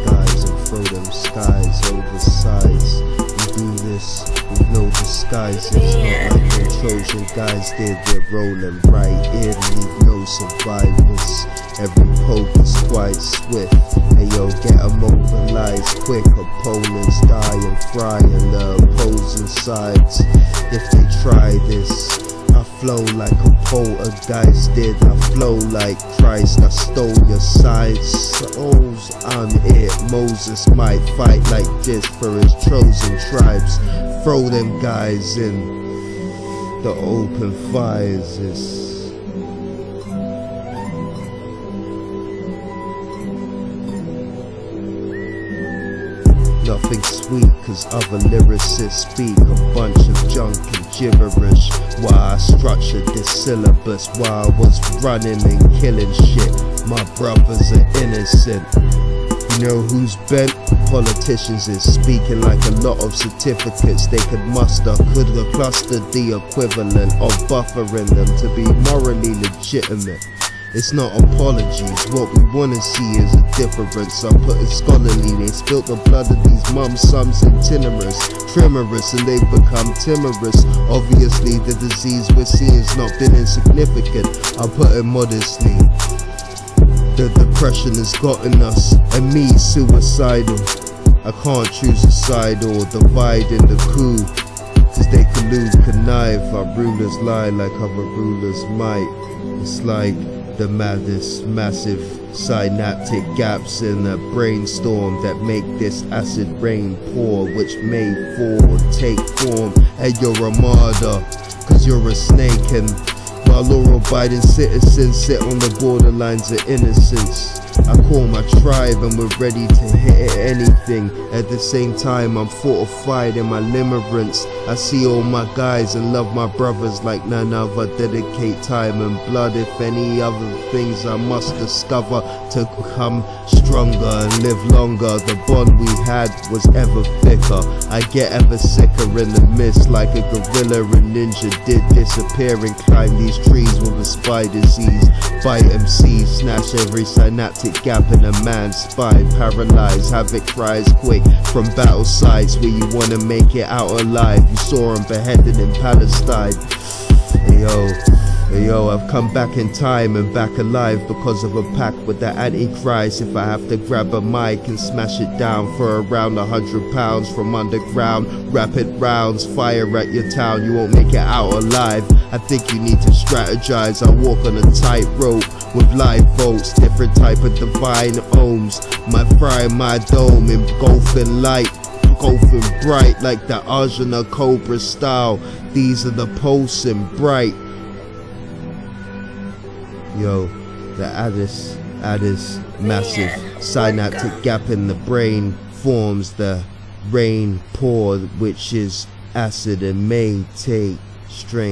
guys and throw them skies oversize. We do this with no disguise. It's not like the Trojan guys did. We're rolling right in, leave no survivors. Every poke is quite swift. Hey yo, get 'em mobilized quick. Opponents die and fry in the opposing sides. If they try this, I flow like a polterghiest did. I flow like Christ, I stole your sides. Souls, I'm it. Moses might fight like this for his chosen tribes. Throw them guys in the open fires. Nothing sweet, cause other lyricists speak a bunch of junk and gibberish. Why I structured this syllabus while I was running and killing shit. My brothers are innocent. You know who's bent? Politicians is speaking like a lot of certificates they could muster. Could have clustered the equivalent of buffering them to be morally legitimate. It's not apologies, what we wanna see is a difference. I'm putting scholarly, they spilt the blood of these mums, sums and timorous, tremorous, and they've become timorous. Obviously the disease we're seeing's not been insignificant. I'll put it modestly. The depression has gotten us, and me suicidal. I can't choose a side or divide in the coup, cause they collude, connive. Our rulers lie like other rulers might. It's like the maddest, massive synaptic gaps in a brainstorm that make this acid rain pour, which may fall, take form, and you're a martyr, cause you're a snake, and while law-abiding citizens sit on the borderlines of innocence. I call my tribe and we're ready to hit at anything. At the same time I'm fortified in my limerence. I see all my guys and love my brothers like none other. Dedicate time and blood, if any other things I must discover to become stronger and live longer. The bond we had was ever thicker. I get ever sicker in the mist like a gorilla and ninja did disappear and climb these trees with a spider's ease. Bite MCs, snatch every synaptic gap in a man's spine. Paralyzed, havoc cries quick from battle sites where you wanna make it out alive. You saw him beheaded in Palestine. Hey yo, I've come back in time and back alive because of a pact with the Antichrist. If I have to grab a mic and smash it down for around 100 pounds from underground, rapid rounds, fire at your town, you won't make it out alive. I think you need to strategize. I walk on a tightrope with live bolts, different type of divine ohms. My fire, my dome, engulfing light, engulfing bright like the Arjuna Cobra style. These are the pulsing bright. Yo, the Addis, massive synaptic gap in the brain forms the rain pour, which is acid and may take strain.